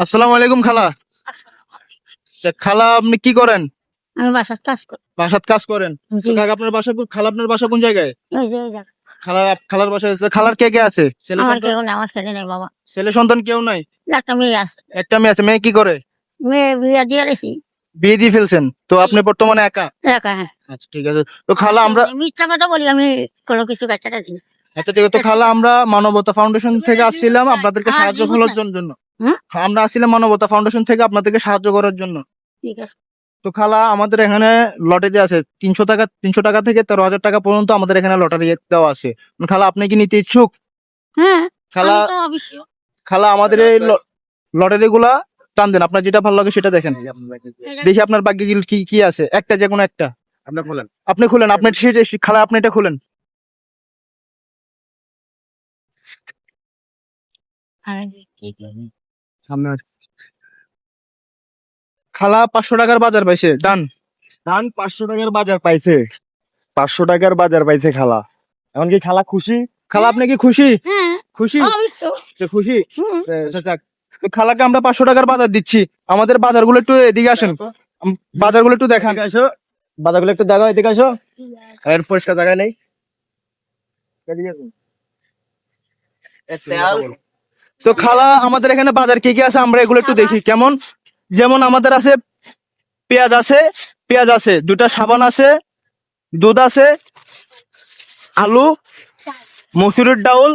আসসালামু আলাইকুম খালা। আচ্ছা, খালা আপনি কি করেন? আমি বাসার কাজ করি। বাসাত কাজ করেন? জি। তো কাকা আপনার বাসা খালা আপনার বাসা কোন জায়গায়? এই যে। খালার বাসা আছে। খালার কে কে আছে? ছেলে আমার সন্তান? কেউ নেই, আমার ছেলে নেই বাবা। ছেলে সন্তান কেউ নাই? একটা মেয়ে আছে। একটা মেয়ে আছে। মেয়ে কি করে? মেয়ে বিয়ে দিয়ে রেছি। বিয়ে দিয়ে ফেলছেন? তো আপনি বর্তমানে একা? একা, হ্যাঁ। আচ্ছা ঠিক আছে। তো খালা আমরা মিথ্যা কথা বলি আমি, কোনো কিছু বাচ্চাটা দিই। আচ্ছা ঠিক আছে। তো খালা আমরা মানবতা ফাউন্ডেশন থেকে আসছিলাম আপনাদেরকে আর সাহায্য জীবন করার নাই। জন্য। হুম? আমরা আসছিলাম মানবতা ফাউন্ডেশন থেকে আপনাদেরকে সাহায্য করার জন্য। ঠিক আছে। তো খালা আমাদের এখানে লটারি আছে 300 টাকা থেকে 13,000 টাকা পর্যন্ত আমাদের এখানে লটারি দেওয়া আছে। খালা আপনি কি নিতে ইচ্ছুক? হ্যাঁ। খালা আমি তো অবশ্য। খালা আমাদের এই লটারি গুলা টান দেন, আপনার যেটা ভালো লাগে সেটা দেখেন। দেখি আপনার ভাগ্যে কি কি আছে, একটা যে কোনো একটা আপনি খুলেন আপনি খালা আপনি এটা খুলেন। খালা 500 টাকার বাজার পাইছে। ডান। ধান 500 টাকার বাজার পাইছে। 500 টাকার বাজার পাইছে খালা। এখন কি খালা খুশি? খালা আপনি কি খুশি? হ্যাঁ। খুশি? অবশ্য। তো খুশি? হুম। আচ্ছা, যাক। তো খালাকে আমরা 500 টাকার বাজার দিচ্ছি। আমাদের বাজারগুলো একটু এদিকে আসেন, বাজারগুলো একটু দেখান। এদিকে আসো, বাজারগুলো একটু দেখাও, এদিকে আসো। এর পরিষ্কার জায়গা নেই। তো খালা আমাদের এখানে বাজার কি কি আছে আমরা এগুলো একটু দেখি কেমন। যেমন আমাদের আছে পেঁয়াজ আছে, 2টা সাবান আছে, দুধ আছে, আলু, মসুরের ডাউল,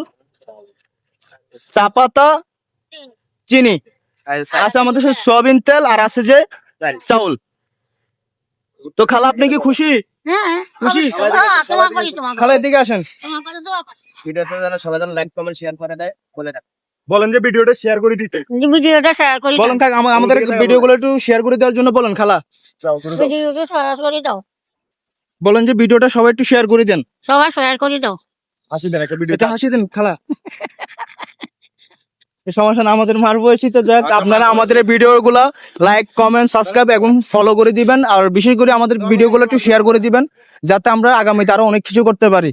চা পাতা, চিনি আছে, আমাদের সয়াবিন তেল, আর আছে যে চাউল। তো খালা আপনি কি খুশি? হ্যাঁ। খুশি? তোমার করি, তোমার খালা এদিকে আসেন। তোমার করে দোয়া করি। ভিডিওতে যেন সবাই যেন লাইক কমেন্ট শেয়ার করে দেয় বলে দেয়। বলেন যে ভিডিওটা শেয়ার করে দিতে। ভিডিওটা শেয়ার করি বলেন কাকা আমাদের ভিডিওগুলো একটু শেয়ার করে দেওয়ার জন্য বলেন খালা। ভিডিওটা শেয়ার করে দাও। বলেন যে ভিডিওটা সবাই একটু শেয়ার করে দেন। সবাই শেয়ার করে দাও। হাসি দেন একটা ভিডিও। এটা হাসি দেন খালা। এই সমস্যা না, আমাদের মারবো এসি। তো যাক, আপনারা আমাদের এই ভিডিও গুলা লাইক কমেন্ট সাবস্ক্রাইব এবং ফলো করে দিবেন, আর বিশেষ করে আমাদের ভিডিও গুলো একটু শেয়ার করে দিবেন, যাতে আমরা আগামীতে আরো অনেক কিছু করতে পারি।